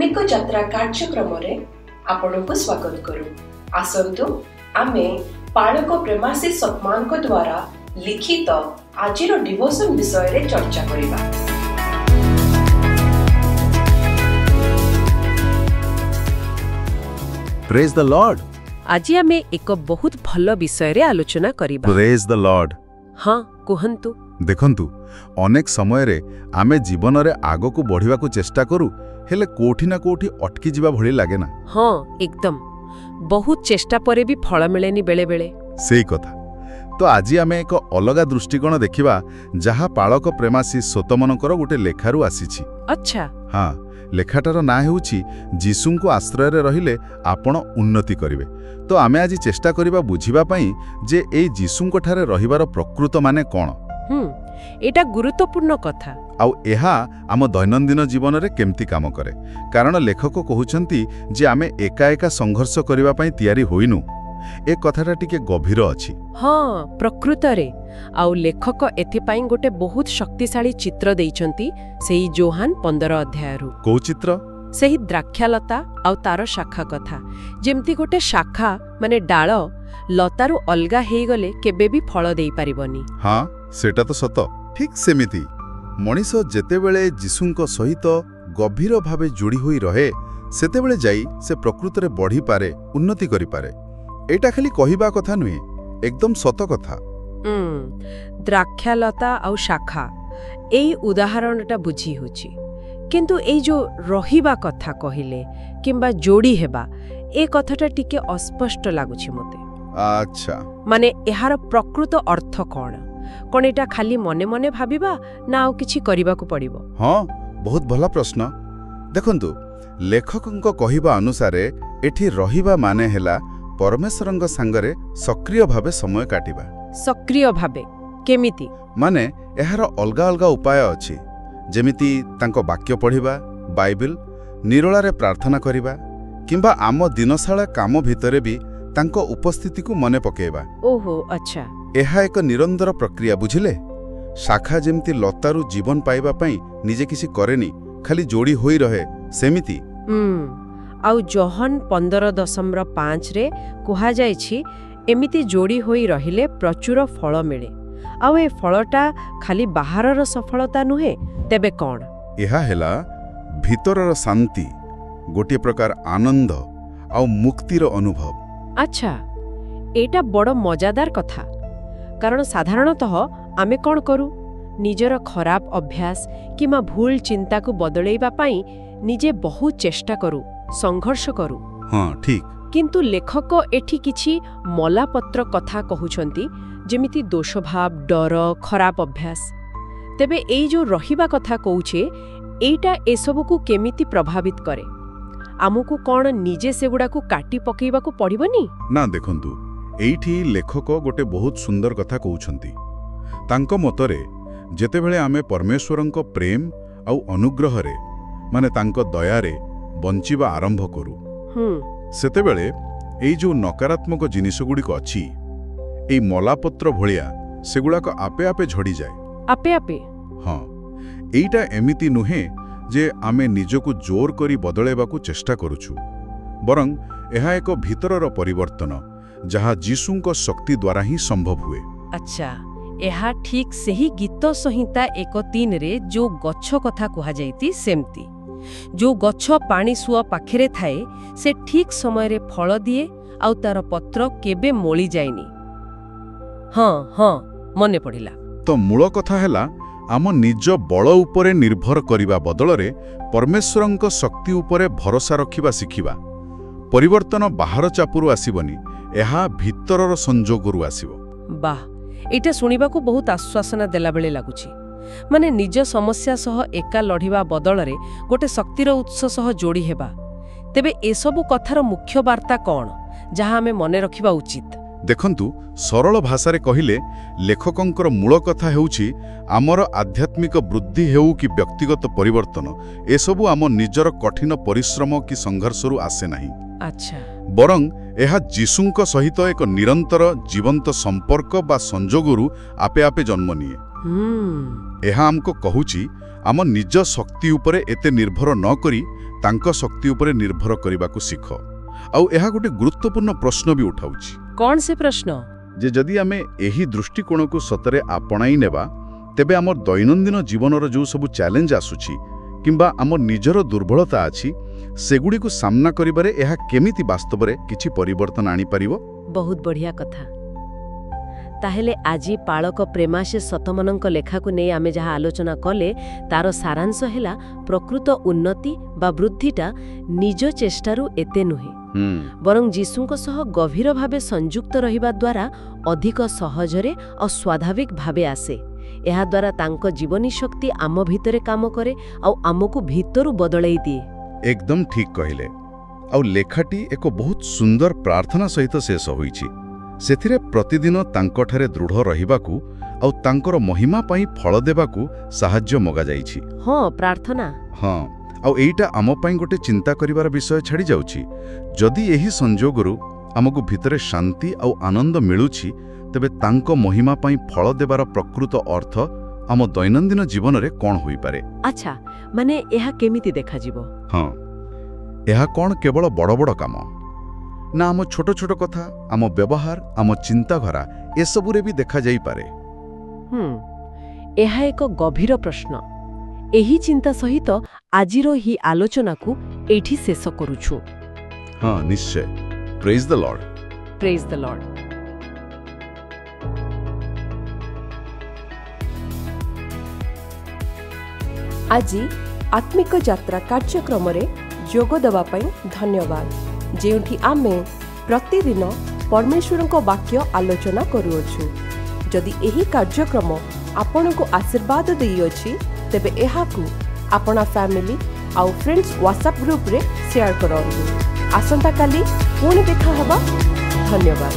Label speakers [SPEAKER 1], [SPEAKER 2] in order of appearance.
[SPEAKER 1] धार्मिक यात्रा कार्यक्रम रे आपनको स्वागत करू। आसंतु आमे पालक प्रेमाशीष सतमान को द्वारा लिखित आजिर डिवोशन विषय रे चर्चा करिबा।
[SPEAKER 2] Praise the Lord.
[SPEAKER 3] आज आमे एक बहुत भल विषय रे आलोचना करिबा।
[SPEAKER 2] Praise the Lord.
[SPEAKER 3] हाँ कहंतु।
[SPEAKER 2] देखंतु अनेक समय रे आमे जीवन रे आगो को बढ़िबा को चेष्टा करू हेले कोठी ना कोठी अटकी जीवा भली लागे ना।
[SPEAKER 3] हाँ एकदम बहुत चेष्टा परे भी फल मिलेनी बेले बेले।
[SPEAKER 2] सेही कथा। तो आज आमे एक अलगा दृष्टिकोण देखिबा जहा पालक प्रेमाशीष सोतमनकर गोटे लेखारू आसीछि।
[SPEAKER 3] अच्छा।
[SPEAKER 2] हाँ लेखाटार ना हेउछि जीसुंको आश्रय रे रहिले आपण उन्नति करिवे। तो आमे आज चेष्टा करिबा बुझिबा पई जे एई जीसुंको ठारे रहिबार प्रकृत माने कोन।
[SPEAKER 3] एटा गुरुत्वपूर्ण कथा।
[SPEAKER 2] आउ एहा आम दैनंदिन जीवन रे केमती काम करे कारण लेखक कहउछंती जे आमे एका एका संघर्ष करिबा पई तयारी होइनु। ए कथाटा टिके गभीर अछि।
[SPEAKER 3] हाँ प्रकृत रे आउ लेखक एथि पई गोटे बहुत शक्तिशाली चित्र देइछंती सेही जोहान 15 अध्याय रु।
[SPEAKER 2] को चित्र?
[SPEAKER 3] सेही द्राक्षालता आउ तार शाखा कथा। जेमती गोटे शाखा माने डाळ लतारू अलगा हेई गले केबे भी फल देई परिबनी।
[SPEAKER 2] हाँ सेटा तो सत। ठीक सेमिति मनीष जेतेबेले जीसुंको सहित गभीर भावे जोड़ी होई रहे सेतेबेले जाई से प्रकृत रे बढ़ी पारे उन्नति करि पारे। एटा खाली कहिबा कथा नुहे एकदम सत कथा।
[SPEAKER 3] द्राक्षालता आउ शाखा एई उदाहरणटा बुझी होची किंतु एई जो रहिबा कथा कहिले किंबा जोड़ी हेबा ए कथाटा टिके अस्पष्ट लागुछि मते।
[SPEAKER 2] अच्छा
[SPEAKER 3] माने एहार प्रकृत अर्थ कोन एटा खाली मने मने भाबिबा ना आउ किछि करिबा को पड़िबो?
[SPEAKER 2] हाँ बहुत भला प्रश्न। देखंतु लेखकंक कहिबा अनुसारे एठी रहिबा माने हेला परमेश्वरंग संगरे सक्रिय भावे समय काटिबा।
[SPEAKER 3] सक्रिय भावे केमिति?
[SPEAKER 2] माने एहार अलगा अलगा उपाय अछि जेमिति तांको वाक्य पढ़िबा, बाइबल निरोलारे प्रार्थना करिबा किंबा आम दिनशाला काम भितरे भी तांको उपस्थिति को मने पकेबा।
[SPEAKER 3] ओहो अच्छा।
[SPEAKER 2] एहा एक निरंतर प्रक्रिया बुझिले। शाखा जेमती लतारू जीवन पाइबा पई निजे किसी करेनी खाली जोड़ी होई रहे सेमिति।
[SPEAKER 3] आउ जोहन 15:5 रे कुहा जायछि एमिति जोड़ी होई रहिले प्रचुर फल मिले। आउ ए फलटा खाली बाहरर सफलता नुहे तेबे कोन?
[SPEAKER 2] एहा हेला भीतरर शांति गोटे प्रकार आनंद आउ मुक्तिर अनुभव। अच्छा
[SPEAKER 3] एटा बड़ मजादार कथा कारण साधारणतः आमे कोन करू निजर खराब अभ्यास किमा भूल चिंता को बदलैबा पई निजे बहुत चेष्टा करू संघर्ष करू।
[SPEAKER 2] हाँ ठीक।
[SPEAKER 3] किंतु लेखक एठी किछि मलापत्र कथा कहउछंती जेमिति दोषभाव डर खराब अभ्यास। तेबे एई जो रहिबा कथा कहउछे एइटा एसबु को केमिति प्रभावित करे? आमुकु कोन निजे सेगुडा को काटी पकेइबा को पड़िबनी? ना
[SPEAKER 2] देखंतु एइठी लेखक गोटे बहुत सुंदर कथा कहउछंती। तांको मतरे जेतेबेले आमे परमेश्वरंको प्रेम आउ अनुग्रह रे माने तांको दया रे बंचिबा आरंभ करू सेतेबेले एई जो नकारात्मक जिनिस गुडिक अछि एई मलापत्र भलिया सेगुडाक आपे आपे झड़ी जाए।
[SPEAKER 3] आपे आपे?
[SPEAKER 2] हाँ एइटा एमिति नुहे जे आमे निजको जोर करी बदलेबाकू चेष्टा करूछु बरं एहा एक भीतरर परिवर्तन जहा जीसुंको शक्ति द्वारा ही संभव हुए।
[SPEAKER 3] अच्छा एहा ठीक सेही गीत संहिता 1:3 रे जो गच्छ कथा कुहा जाईती सेमती जो गच्छ पानी सुआ पाखेरे थाए से ठीक समय रे फल दिए आउ तार पत्र केबे मोली जायनी। हाँ मने पड़िला।
[SPEAKER 2] तो मूल कथा हैला आम निज बल उपरे निर्भर करिबा बदलरे परमेश्वरंक शक्ति उपरे भरोसा रखिबा शिखिबा। परिवर्तन बाहर चापुरु आसीबनी एहा भीतरर संजोगरु आसीबो।
[SPEAKER 3] वाह एटा सुनिबा को बहुत आश्वासना देला बेले लागुची। माने निज समस्या सह एका लढिबा बदलरे गोटे शक्तिर उत्स सह जोड़ी हेबा। तेबे एसबु कथार मुख्य वार्ता कोन जहा हमें मने रखिबा उचित?
[SPEAKER 2] देखंतु सरल भाषारे कहिले लेखकंकर मूल कथा हेउछि आमर आध्यात्मिक वृद्धि हेउ कि व्यक्तिगत परिवर्तन एसबु आम निजर कठिन परिश्रम कि संघर्षरु आसे नाही।
[SPEAKER 3] अच्छा
[SPEAKER 2] बरं एहा जीसुंक सहित एक निरंतर जीवंत संपर्क बा संजोगरु आपे आपे जन्म निये। एहा हमको कहूछि आम निज शक्ति उपरे एते निर्भर न करी ତାଙ୍କ ଶକ୍ତି ଉପରେ ନିର୍ଭର କରିବାକୁ ଶିଖ। ଆଉ ଏହା ଗୋଟେ ଗୁରୁତ୍ୱପୂର୍ଣ୍ଣ ପ୍ରଶ୍ନ ବି ଉଠାଉଛି।
[SPEAKER 3] କ'ଣ ସେ ପ୍ରଶ୍ନ?
[SPEAKER 2] ଯେ ଯଦି ଆମେ ଏହି ଦୃଷ୍ଟିକୋଣକୁ ସତରେ ଆପଣାଇ ନେବା, ତେବେ ଆମର ଦୈନନ୍ଦିନ ଜୀବନର ଯେଉଁ ସବୁ ଚ୍ୟାଲେଞ୍ଜ ଆସୁଛି କିମ୍ବା ଆମ ନିଜର ଦୁର୍ବଳତା ଅଛି, ସେଗୁଡ଼ିକୁ ସାମ୍ନା କରିବାରେ ଏହା କେମିତି ବାସ୍ତବରେ କିଛି ପରିବର୍ତ୍ତନ ଆଣିପାରିବ?
[SPEAKER 3] ବହୁତ ବଢ଼ିଆ କଥା। ତାହେଲେ ଆଜି ପାଳକ ପ୍ରେମାଶିଷ ଶତମନଙ୍କ ଲେଖାକୁ ନେଇ ଆମେ ଯାହା ଆଲୋଚନା କଲେ, ତାର ସାରାଂଶ ହେଲା ପ୍ରକୃତ ଉନ୍ନତି ବା ବୃଦ୍ଧିଟା ନିଜ ଚେଷ୍ଟାରୁ ଏତେ ନୁହେଁ, ବରଂ ଯୀଶୁଙ୍କ ସହ ଗଭୀର ଭାବେ ସଂଯୁକ୍ତ ରହିବା ଦ୍ୱାରା ଅଧିକ ସହଜରେ ଆଉ ସ୍ୱାଭାବିକ ଭାବେ ଆସେ। ଏହାଦ୍ୱାରା ତାଙ୍କ ଜୀବନୀ ଶକ୍ତି ଆମ ଭିତରେ କାମ କରେ ଆଉ ଆମକୁ ଭିତରୁ ବଦଳାଇ ଦିଏ।
[SPEAKER 2] ଏକଦମ ଠିକ୍ କହିଲେ। ଆଉ ଲେଖାଟି ଏକ ବହୁତ ସୁନ୍ଦର ପ୍ରାର୍ଥନା ସହିତ ଶେଷ ହୋଇଛି। ସେଥିରେ ପ୍ରତିଦିନ ତାଙ୍କଠାରେ ଦୃଢ଼ ରହିବାକୁ ଆଉ ତାଙ୍କର ମହିମା ପାଇଁ ଫଳ ଦେବାକୁ ସାହାଯ୍ୟ ମଗାଯାଇଛି।
[SPEAKER 3] ହଁ, ପ୍ରାର୍ଥନା।
[SPEAKER 2] ହଁ, ଆଉ ଏଇଟା ଆମ ପାଇଁ ଗୋଟେ ଚିନ୍ତା କରିବାର ବିଷୟ ଛାଡ଼ି ଯାଉଛି। ଯଦି ଏହି ସଂଯୋଗରୁ ଆମକୁ ଭିତରେ ଶାନ୍ତି ଆଉ ଆନନ୍ଦ ମିଳୁଛି, ତେବେ ତାଙ୍କ ମହିମା ପାଇଁ ଫଳ ଦେବାର ପ୍ରକୃତ ଅର୍ଥ ଆମ ଦୈନନ୍ଦିନ ଜୀବନରେ କ'ଣ ହୋଇପାରେ?
[SPEAKER 3] ଆଚ୍ଛା, ମାନେ ଏହା କେମିତି ଦେଖାଯିବ?
[SPEAKER 2] ହଁ, ଏହା କ'ଣ କେବଳ ବଡ଼ ବଡ଼ କାମ ନା ଆମ ଛୋଟ ଛୋଟ କଥା, ଆମ ବ୍ୟବହାର, ଆମ ଚିନ୍ତାଧାରା ଏସବୁରେ ବି ଦେଖାଯାଇପାରେ?
[SPEAKER 3] ଏହା ଏକ ଗଭୀର ପ୍ରଶ୍ନ। ଏହି ଚିନ୍ତା ସହିତ ଆଜିର ଏହି ଆଲୋଚନାକୁ ଏଇଠି ଶେଷ କରୁଛୁ।
[SPEAKER 2] ହଁ, ନିଶ୍ଚୟ। ପ୍ରେଜ୍ ଦ ଲର୍ଡ।
[SPEAKER 3] ପ୍ରେଜ୍ ଦ ଲର୍ଡ।
[SPEAKER 1] ଆଜି ଆତ୍ମିକ ଯାତ୍ରା କାର୍ଯ୍ୟକ୍ରମରେ ଯୋଗ ଦେବା ପାଇଁ ଧନ୍ୟବାଦ, ଯେଉଁଠି ଆମେ ପ୍ରତିଦିନ ପରମେଶ୍ୱରଙ୍କ ବାକ୍ୟ ଆଲୋଚନା କରୁଅଛୁ। ଯଦି ଏହି କାର୍ଯ୍ୟକ୍ରମ ଆପଣଙ୍କୁ ଆଶୀର୍ବାଦ ଦେଇଅଛି, ତେବେ ଏହାକୁ ଆପଣ ଫ୍ୟାମିଲି ଆଉ ଫ୍ରେଣ୍ଡସ୍ ହ୍ୱାଟ୍ସଆପ୍ ଗ୍ରୁପରେ ସେୟାର କରନ୍ତୁ। ଆସନ୍ତାକାଲି ପୁଣି ଦେଖା ହେବା। ଧନ୍ୟବାଦ।